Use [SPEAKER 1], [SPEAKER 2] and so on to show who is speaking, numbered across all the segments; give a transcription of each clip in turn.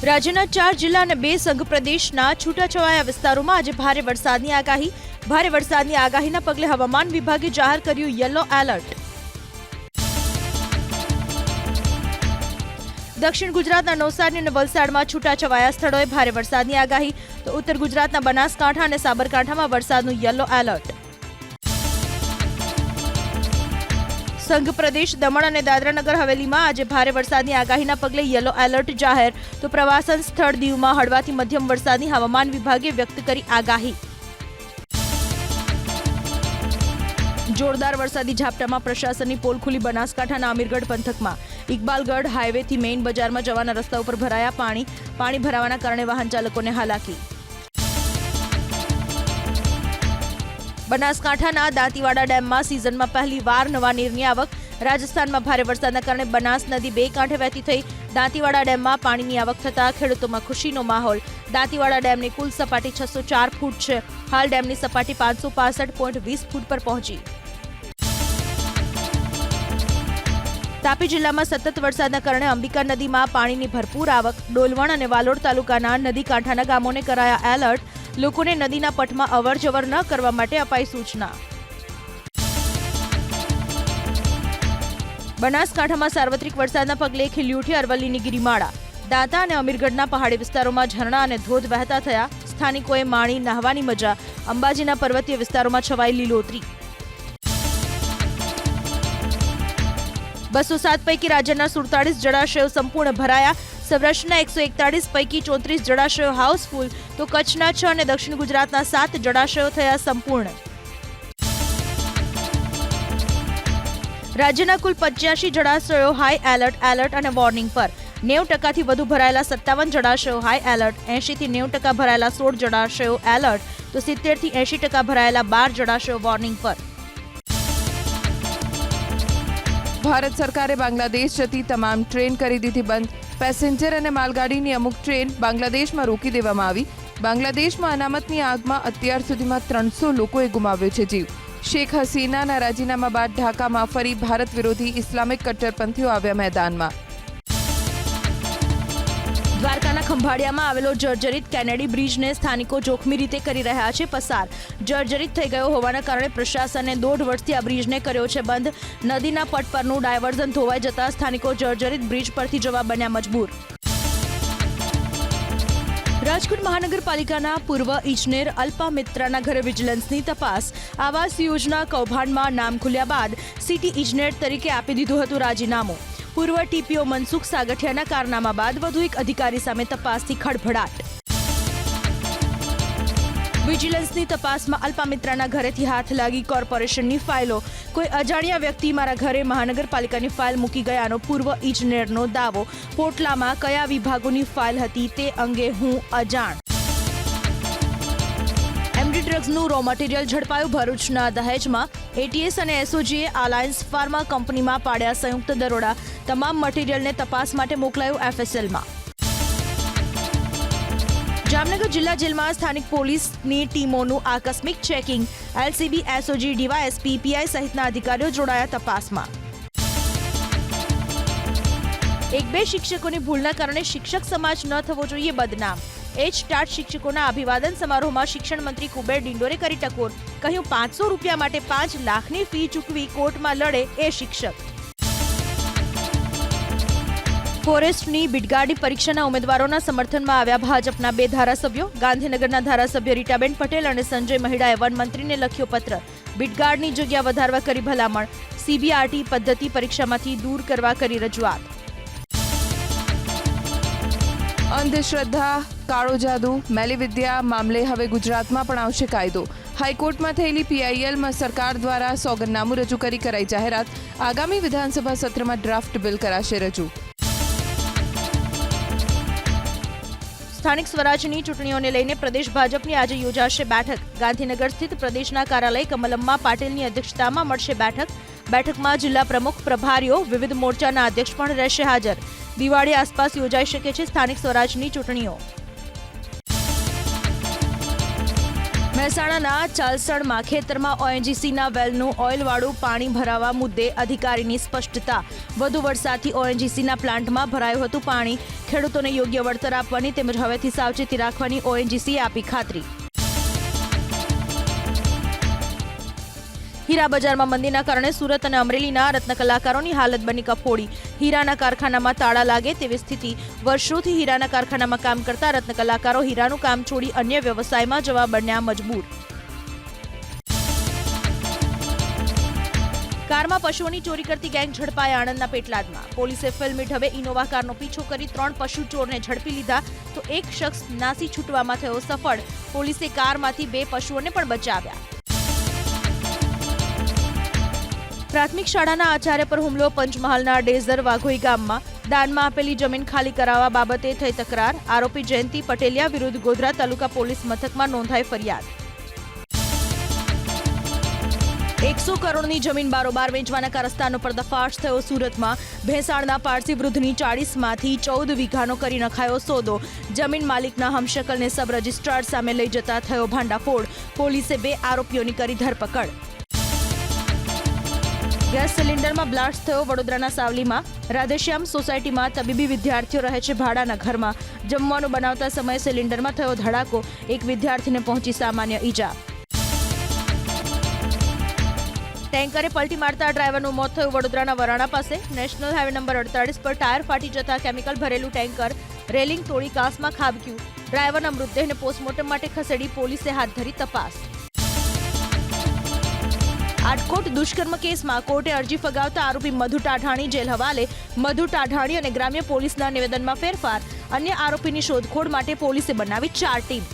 [SPEAKER 1] રાજ્યના 4 જિલ્લા અને 2 સંઘ પ્રદેશના છૂટાછવાયા વિસ્તારોમાં આજે ભારે વરસાદની આગાહી. ભારે વરસાદની આગાહીના પગલે હવામાન વિભાગે જાહેર કર્યું યલો એલર્ટ. દક્ષિણ ગુજરાતના નવસારી અને વલસાડમાં છૂટાછવાયા સ્થળોએ ભારે વરસાદની આગાહી, તો ઉત્તર ગુજરાતના બનાસકાંઠા અને સાબરકાંઠામાં વરસાદનું યલો એલર્ટ. સંઘ પ્રદેશ દમણ અને દાદરાનગર હવેલીમાં આજે ભારે વરસાદની આગાહીના પગલે યલો એલર્ટ જાહેર, તો પ્રવાસન સ્થળ દીવમાં હળવાથી મધ્યમ વરસાદની હવામાન વિભાગે વ્યક્ત કરી આગાહી. જોરદાર વરસાદી ઝાપટામાં પ્રશાસનની પોલ ખુલી બનાસકાંઠાના અમીરગઢ પંથકમાં. ઇકબાલગઢ હાઈવેથી મેઇન બજારમાં જવાના રસ્તા ઉપર ભરાયા પાણી ભરાવાના કારણે વાહન ચાલકોને હાલાકી. બનાસકાંઠાના દાંતીવાડા ડેમમાં સિઝનમાં પહેલીવાર નવા નીરની આવક. રાજસ્થાનમાં ભારે વરસાદના કારણે બનાસ નદી 2 કાંઠે વહેતી થઈ. દાંતીવાડા ડેમમાં પાણીની આવક થતાં ખેડૂતોમાં ખુશીનો માહોલ. દાંતીવાડા ડેમની કુલ સપાટી 604 ફૂટ છે. હાલ ડેમની સપાટી 565.20 ફૂટ પર પહોંચી. તાપી જિલ્લામાં સતત વરસાદના કારણે અંબિકા નદીમાં પાણીની ભરપૂર આવક. ડોલવણ અને વાલોડ તાલુકાના નદી કાંઠાના ગામોને કરાયા એલર્ટ. લોકોને નદીના પટમાં અવરજવર ન કરવા માટે અપાઈ સૂચના. બનાસકાંઠામાં સાર્વત્રિક વરસાદના પગલે ખીલી ઉઠી અરવલ્લીની ગિરિમાળા. દાંતા અને અમીરગઢના પહાડી વિસ્તારોમાં ઝરણા અને ધોધ વહેતા થયા. સ્થાનિકોએ માણી નહાવાની મજા. અંબાજીના પર્વતીય વિસ્તારોમાં છવાઈ લીલોતરી. 207 પૈકી રાજ્યના 47 જળાશયો સંપૂર્ણ ભરાયા. સૌરાષ્ટ્રના 141 પૈકી 34 જળાશયો હાઉસફુલ, તો કચ્છના 6 અને દક્ષિણ ગુજરાતના 7 જળાશયો થયા સંપૂર્ણ. રાજ્યના કુલ 85 જળાશયો હાઈ એલર્ટ અને વોર્નિંગ પર. 90% વધુ ભરાયેલા 57 જળાશયો હાઈ એલર્ટ, 80 થી 90% ભરાયેલા 16 જળાશયો એલર્ટ, તો 70 થી 80% ભરાયેલા 12 જળાશયો વોર્નિંગ પર.
[SPEAKER 2] ભારત સરકારે બાંગ્લાદેશ જતી તમામ ટ્રેન કરી દીધી બંધ. પેસેન્જર અને માલગાડીની અમુક ટ્રેન બાંગ્લાદેશમાં રોકી દેવામાં આવી. બાંગ્લાદેશમાં અનામતની આગમાં અત્યાર સુધીમાં 300 લોકોએ ગુમાવ્યો છે જીવ. શેખ હસીનાના રાજીનામા બાદ ઢાકામાં ફરી ભારત વિરોધી ઇસ્લામિક કટ્ટરપંથીઓ આવ્યા મેદાનમાં.
[SPEAKER 1] દ્વારકાના ખંભાળિયામાં આવેલો જર્જરિત કેનેડી બ્રિજને સ્થાનિકો જોખમી રીતે કરી રહ્યા છે પસાર. જર્જરિત થઈ ગયો હોવાના કારણે પ્રશાસને 1.5 વર્ષથી આ બ્રિજને કર્યો છે બંધ. નદીના પટ પરનું ડાયવર્ઝન ધોવાઈ જતા સ્થાનિકો જર્જરિત બ્રિજ પરથી જવા બન્યા મજબૂર. રાજકોટ મહાનગરપાલિકાના પૂર્વ ઇજનેર અલ્પા મિત્રાના ઘરે વિજિલન્સની તપાસ. આવાસ યોજના કૌભાંડમાં નામ ખુલ્યા બાદ સિટી ઇજનેર તરીકે આપી દીધું હતું રાજીનામું. પૂર્વ ટીપીઓ મનસુખ સાગઠિયાના કારનામા બાદ વધુ એક અધિકારી સામે તપાસથી ખળભળાટ. વિજિલન્સની તપાસમાં અલ્પા મિત્રાના ઘરેથી હાથ લાગી કોર્પોરેશનની ફાઇલો. કોઈ અજાણ્યા વ્યક્તિ મારા ઘરે મહાનગરપાલિકાની ફાઇલ મૂકી ગયાનો પૂર્વ ઇજનેરનો દાવો. પોટલામાં કયા વિભાગોની ફાઇલ હતી તે અંગે હું અજાણ. એમડી ડ્રગ્સનું રો મટીરિયલ ઝડપાયું ભરૂચના દહેજમાં. એટીએસ અને એસઓજીએ અલાયન્સ ફાર્મા કંપનીમાં પાડ્યા સંયુક્ત દરોડા. તમામ મટીરિયલને તપાસ માટે મોકલાયું એફએસએલમાં. જામનગર જિલ્લા જેલમાં સ્થાનિક પોલીસની ટીમોનું આકસ્મિક checking. LCB, SOG, DYSP, PI સહિતના અધિકારીઓ જોડાયા તપાસમાં. 1-2 શિક્ષકોની ભૂલના કારણે શિક્ષક સમાજ ન થવો જોઈએ બદનામ. ટાટ શિક્ષકોના અભિવાદન સમારોહમાં શિક્ષણ મંત્રી કુબેર ડિંડોરે કરી ટકોર. કહ્યું 500 રૂપિયા માટે 5 લાખની ફી ચૂકવી કોર્ટમાં લડે એ શિક્ષક. ફોરેસ્ટની બીટગાડી પરીક્ષાના ઉમેદવારોના સમર્થનમાં આવ્યા ભાજપના 2 ધારાસભ્યો. ગાંધીનગરના ધારાસભ્ય રીટાબેન પટેલ અને સંજય મહિડાએ વન મંત્રીને લખ્યો પત્ર. બીટગાર્ડની જગ્યા વધારવા કરી ભલામણ. સીબીઆરટી પદ્ધતિ પરીક્ષામાંથી દૂર કરવા કરી રજૂઆત.
[SPEAKER 2] અંધશ્રદ્ધા, કાળો જાદુ, મેલી વિદ્યા મામલે હવે ગુજરાતમાં પણ આવશે કાયદો. હાઈકોર્ટમાં થયેલી પીઆઈએલમાં સરકાર દ્વારા સોગંદનામું રજૂ કરી કરાઈ જાહેરાત. આગામી વિધાનસભા સત્રમાં ડ્રાફ્ટ બિલ કરાશે રજૂ.
[SPEAKER 1] સ્થાનિક સ્વરાજની ચૂંટણીઓને લઈને પ્રદેશ ભાજપની આજે યોજાશે બેઠક. ગાંધીનગર સ્થિત પ્રદેશના કાર્યાલય કમલમ્મા પાટીલની અધ્યક્ષતામાં મળશે બેઠક. બેઠકમાં જિલ્લા પ્રમુખ, પ્રભારીઓ, વિવિધ મોરચાના અધ્યક્ષ પણ રહેશે હાજર. દિવાળી આસપાસ યોજાઈ શકે છે સ્થાનિક સ્વરાજની ચૂંટણીઓ. મહેસાણાના ચાલસણમાં ખેતરમાં ઓએનજીસીના વેલનું ઓઇલવાળું પાણી ભરાવા મુદ્દે અધિકારીની સ્પષ્ટતા. વધુ વરસાદથી ઓએનજીસીના પ્લાન્ટમાં ભરાયું હતું પાણી. ખેડૂતોને યોગ્ય વળતર આપવાની તેમજ હવેથી સાવચેતી રાખવાની ઓએનજીસીએ આપી ખાતરી. હીરા બજારમાં મંદીના કારણે સુરત અને અમરેલીના રત્ન કલાકારોની હાલત બની કફોડી. હીરાના કારખાનામાં તાળા લાગે તેવી સ્થિતિ. વર્ષોથી હીરાના કારખાનામાં કામ કરતા રત્ન કલાકારો હીરાનું કામ છોડી અન્ય વ્યવસાયમાં જવા બન્યા મજબૂર. કારમાં પશુઓની ચોરી કરતી ગેંગ ઝડપાઈ આણંદના પેટલાદમાં. પોલીસે ફિલ્મી ઢબે ઇનોવા કારનો પીછો કરી 3 પશુ ચોરને ઝડપી લીધા તો એક શખ્સ નાસી છૂટવામાં થયો સફળ. પોલીસે કારમાંથી 2 પશુઓને પણ બચાવ્યા. પ્રાથમિક શાળાના આચાર્ય પર હુમલો. પંચમહાલના ડેઝર વાઘોઈ ગામમાં દાનમાં આપેલી જમીન ખાલી કરાવવા બાબતે થઈ તકરાર. આરોપી જયંતિ પટેલિયા વિરુદ્ધ ગોધરા તાલુકા પોલીસ મથકમાં નોંધાઈ ફરિયાદ. 100 કરોડની જમીન બારોબાર વેચવાના કારસ્તાનો પર્દાફાશ થયો સુરતમાં. ભેંસાણના પારસી વૃદ્ધની 40માંથી 14 વીઘાનો કરી નખાયો સોદો. જમીન માલિકના હમશકલને સબ રજિસ્ટ્રાર સામે લઈ જતા થયો ભાંડાફોડ. પોલીસે 2 આરોપીઓની કરી ધરપકડ. ગેસ સિલિન્ડરમાં બ્લાસ્ટ થયો વડોદરાના સાવલીમાં. રાધેશ્યામ સોસાયટીમાં તબીબી વિદ્યાર્થીઓ રહે છે ભાડાના ઘરમાં. જમવાનું બનાવતા સમયે સિલિન્ડરમાં થયો ધડાકો. એક વિદ્યાર્થીને પહોંચી સામાન્ય ઈજા. ટેન્કરે પલટી મારતા ડ્રાઈવરનું મોત થયું વડોદરાના વરાણા પાસે. નેશનલ હાઈવે નંબર 48 પર ટાયર ફાટી જતા કેમિકલ ભરેલું ટેન્કર રેલિંગ તોડી કાસમાં ખાબક્યું. ડ્રાઈવરના મૃતદેહને પોસ્ટમોર્ટમ માટે ખસેડી પોલીસે હાથ ધરી તપાસ. આટકોટ દુષ્કર્મ કેસમાં કોર્ટે અરજી ફગાવતા આરોપી મધુ ટાઢાણી જેલ હવાલે. મધુ ટાઢાણી અને ગ્રામ્ય પોલીસના નિવેદનમાં ફેરફાર. અન્ય આરોપીની શોધખોળ માટે પોલીસે બનાવી 4 ટીમ.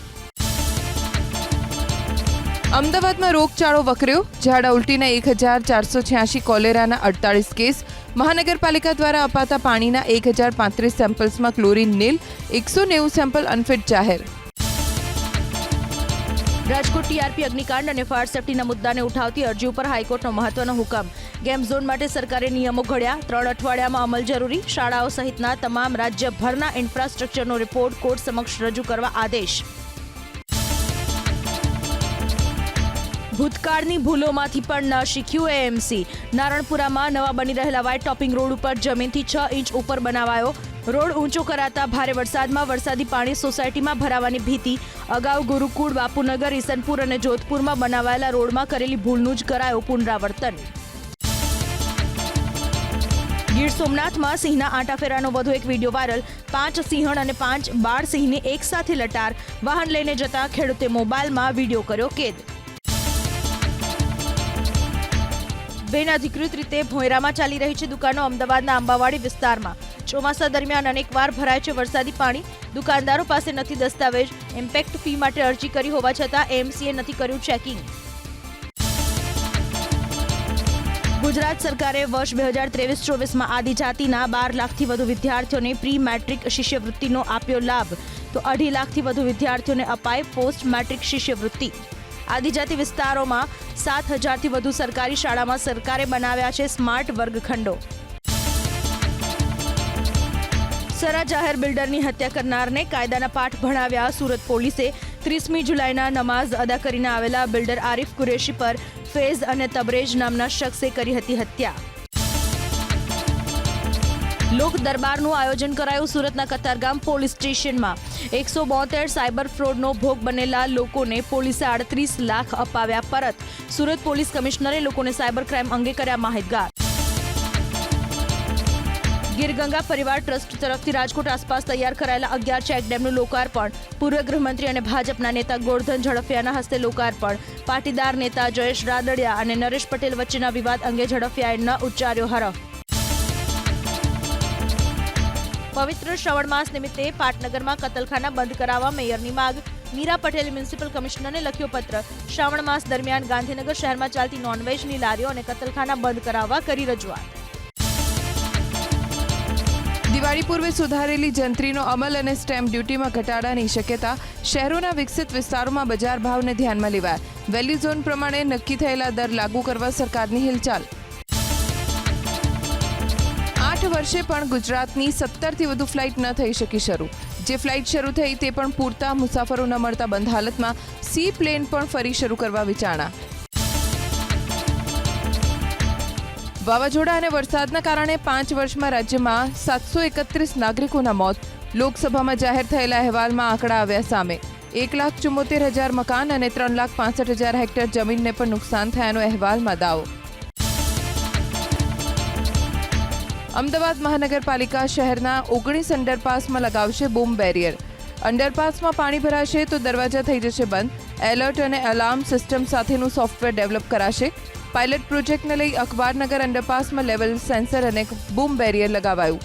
[SPEAKER 2] અમદાવાદમાં રોગચાળો વકર્યો. ઝાડા ઉલટીના 1486, કોલેરાના 48 કેસ. મહાનગરપાલિકા દ્વારા અપાતા પાણીના 1035 સેમ્પલ્સમાં ક્લોરીન નીલ. 190 સેમ્પલ અનફિટ જાહેર.
[SPEAKER 1] રાજકોટ ટીઆરપી અગ્નિકાંડ અને ફાયર સેફટીના મુદ્દાને ઉઠાવતી અરજી ઉપર હાઈકોર્ટનો મહત્વનો હુકમ. ગેમ ઝોન માટે સરકારે નિયમો ઘડ્યા. 3 અઠવાડિયામાં અમલ જરૂરી. શાળાઓ સહિતના તમામ રાજ્યભરના ઇન્ફ્રાસ્ટ્રક્ચરનો રિપોર્ટ કોર્ટ સમક્ષ રજૂ કરવા આદેશ. ભૂતકાળની ભૂલોમાંથી પણ ન શીખ્યું એએમસી. નારણપુરામાં નવા બની રહેલા વ્હાઇટ ટોપિંગ રોડ ઉપર જમીનથી 6 ઇંચ ઉપર બનાવાયો. રોડ ઊંચો કરાતા ભારે વરસાદમાં વરસાદી પાણી સોસાયટીમાં ભરાવાની ભીતિ. અગાઉ ગુરુકુળ, બાપુનગર, ઈસનપુર અને જોધપુરમાં બનાવાયેલા રોડમાં કરેલી ભૂલનું જ કરાયું પુનરાવર્તન. ગીર સોમનાથમાં સિંહના આંટાફેરાનો વધુ એક વિડીયો વાયરલ. 5 સિંહણ અને 5 બાળ સિંહને એક સાથે લટાર. વાહન લઈને જતા ખેડૂતે મોબાઈલમાં વિડીયો કર્યો કેદ. બિનઅધિકૃત રીતે ભોંયરામાં ચાલી રહી છે દુકાનો. અમદાવાદના આંબાવાડી વિસ્તારમાં ચોમાસા દરમિયાન અનેકવાર ભરાય છે વરસાદી પાણી. દુકાનદારો પાસે નથી દસ્તાવેજ. ઇમ્પેક્ટ ફી માટે અરજી કરી હોવા છતાં એએમસીએ નથી કર્યું ચેકિંગ. ગુજરાત સરકારે વર્ષ 2023-24માં આદિજાતિના 12 લાખથી વધુ વિદ્યાર્થીઓને પ્રી મેટ્રિક શિષ્યવૃત્તિનો આપ્યો લાભ તો 2.5 લાખથી વધુ વિદ્યાર્થીઓને અપાય પોસ્ટ મેટ્રિક શિષ્યવૃત્તિ. આદિજાતિ વિસ્તારોમાં 7,000થી વધુ સરકારી શાળામાં સરકારે બનાવ્યા છે સ્માર્ટ વર્ગખંડો. સરા જાહેર બિલ્ડરની હત્યા કરનારને કાયદાના પાઠ ભણાવ્યા સુરત પોલીસે. 30મી જુલાઈના નમાઝ અદા કરીને આવેલા બિલ્ડર આરિફ કુરેશી પર ફેઝ અને તબરેજ નામના શખ્સે કરી હતી હત્યા. લોક દરબારનું આયોજન કરાયું સુરતના કતારગામ પોલીસ સ્ટેશનમાં. 172 સાયબર ફ્રોડનો ભોગ બનેલા લોકોને પોલીસે 38 લાખ અપાવ્યા પરત. સુરત પોલીસ કમિશનરે લોકોને સાયબર ક્રાઇમ અંગે કર્યા માહિતગાર. ગીર ગંગા પરિવાર ટ્રસ્ટ તરફથી રાજકોટ આસપાસ તૈયાર કરાયેલા 11 ચેકડેમનું લોકાર્પણ. પૂર્વ ગૃહમંત્રી અને ભાજપના નેતા ગોરધન ઝડફિયાના હસ્તે લોકાર્પણ. પાટીદાર નેતા જયેશ રાદડિયા અને નરેશ પટેલ વચ્ચેના વિવાદ અંગે ઝડફિયાએ ન ઉચ્ચાર્યો હરફ. પવિત્ર શ્રાવણ માસ નિમિત્તે પાટનગરમાં કતલખાના બંધ કરાવવા મેયરની માંગ. મીરા પટેલે મ્યુનિસિપલ કમિશનરને લખ્યો પત્ર. શ્રાવણ માસ દરમિયાન ગાંધીનગર શહેરમાં ચાલતી નોનવેજની લારીઓ અને કતલખાના બંધ કરાવવા કરી રજૂઆત.
[SPEAKER 2] દિવાળી પૂર્વે સુધારેલી જંત્રીનો અમલ અને સ્ટેમ્પ ડ્યુટીમાં ઘટાડાની શક્યતા. શહેરોના વિકસિત વિસ્તારોમાં બજાર ભાવને ધ્યાનમાં લેવાય. વેલ્યુ ઝોન પ્રમાણે નક્કી થયેલા દર લાગુ કરવા સરકારની હિલચાલ. 8 વર્ષે પણ ગુજરાતની 17થી વધુ ફ્લાઇટ ન થઈ શકી શરૂ. જે ફ્લાઇટ શરૂ થઈ તે પણ પૂરતા મુસાફરો ન મળતા બંધ હાલતમાં સી પ્લેન પણ ફરી શરૂ કરવા વિચારણા. વાવાઝોડા અને વરસાદના કારણે 5 વર્ષમાં રાજ્યમાં 731 નાગરિકોના મોત. લોકસભામાં જાહેર થયેલા અહેવાલમાં આંકડા આવ્યા સામે. 1,74,000 મકાન અને 3,65,000 હેક્ટર જમીનને પણ નુકસાન થયાનો અહેવાલમાં દાવો. અમદાવાદ મહાનગરપાલિકા શહેરના 19 અંડરપાસમાં લગાવશે બૂમ બેરિયર. અંડરપાસમાં પાણી ભરાશે તો દરવાજા થઈ જશે બંધ. એલર્ટ અને એલાર્મ સિસ્ટમ સાથેનું સોફ્ટવેર ડેવલપ કરાશે. પાયલટ પ્રોજેક્ટને લઈ અખબારનગર અંડરપાસમાં લેવલ સેન્સર અને બૂમ બેરિયર લગાવાયું.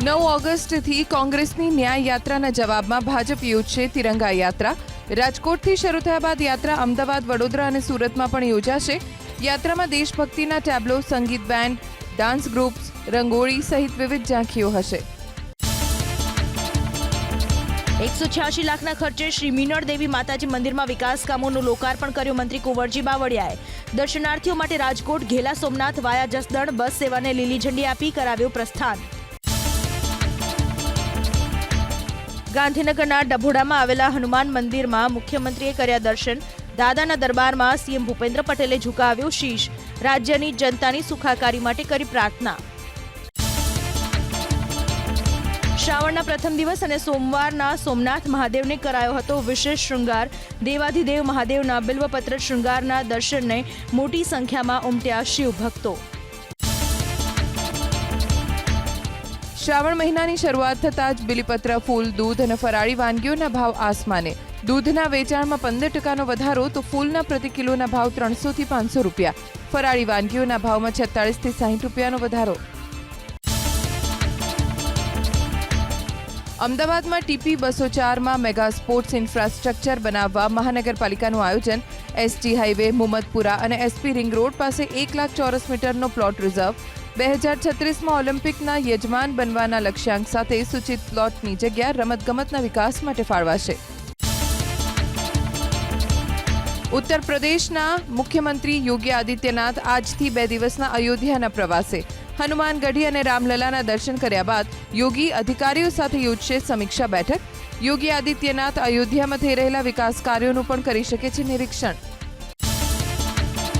[SPEAKER 2] 9 ઓગસ્ટથી કોંગ્રેસની ન્યાય યાત્રાના જવાબમાં ભાજપ યોજશે તિરંગા યાત્રા. રાજકોટથી શરૂ થયા બાદ યાત્રા અમદાવાદ, વડોદરા અને સુરતમાં પણ યોજાશે. યાત્રામાં દેશભક્તિના ટેબ્લો, સંગીત બેન્ડ, ડાન્સ ગ્રુપ્સ, રંગોળી સહિત વિવિધ ઝાંખીઓ હશે.
[SPEAKER 1] 186 લાખના ખર્ચે શ્રી મીનળ દેવી માતાજી મંદિરમાં વિકાસ કામોનું લોકાર્પણ કર્યું મંત્રી કુંવરજી બાવળિયાએ. દર્શનાર્થીઓ માટે રાજકોટ, ઘેલા સોમનાથ વાયા જસદણ બસ સેવાને લીલી ઝંડી આપી કરાવ્યું પ્રસ્થાન. ગાંધીનગરના ડભોડામાં આવેલા હનુમાન મંદિરમાં મુખ્યમંત્રીએ કર્યા દર્શન. દાદાના દરબારમાં સીએમ ભૂપેન્દ્ર પટેલે ઝુકાવ્યું શીશ. રાજ્યની જનતાની સુખાકારી માટે કરી પ્રાર્થના. શ્રાવણના પ્રથમ દિવસ અને સોમવારના સોમનાથ મહાદેવને કરાયો હતો વિશેષ શૃંગાર. દેવાધિદેવ મહાદેવના બિલ્વપત્ર શૃંગારના દર્શનને મોટી સંખ્યામાં ઉમટ્યા શિવ ભક્તો.
[SPEAKER 2] શ્રાવણ મહિનાની શરૂઆત થતાં જ બિલીપત્ર, ફૂલ, દૂધ અને ફરાળી વાનગીઓના ભાવ આસમાને. દૂધના વેચાણમાં 15% વધારો તો ફૂલના પ્રતિ કિલોના ભાવ 300 થી 500 રૂપિયા. ફરાળી વાનગીઓના ભાવમાં 46 થી 60 રૂપિયાનો વધારો. અમદાવાદમાં ટીપી 204માં મેગા સ્પોર્ટ્સ ઇન્ફ્રાસ્ટ્રક્ચર બનાવવા મહાનગરપાલિકાનું આયોજન. એસટી હાઈવે, મુમતપુરા અને એસપી રિંગ રોડ પાસે 1 લાખ ચોરસ મીટરનો પ્લોટ રિઝર્વ. 2036માં ઓલિમ્પિકના યજમાન બનવાના લક્ષ્યાંક સાથે સૂચિત પ્લોટની જગ્યા રમતગમતના વિકાસ માટે ફાળવાશે. ઉત્તર પ્રદેશના મુખ્યમંત્રી યોગી આદિત્યનાથ આજથી 2 દિવસના અયોધ્યાના પ્રવાસે. હનુમાનગઢી અને રામલલાના દર્શન કર્યા બાદ યોગી અધિકારીઓ સાથે યોજશે સમીક્ષા બેઠક. યોગી આદિત્યનાથ અયોધ્યામાં થઈ રહેલા વિકાસ કાર્યોનું પણ કરી શકે છે નિરીક્ષણ.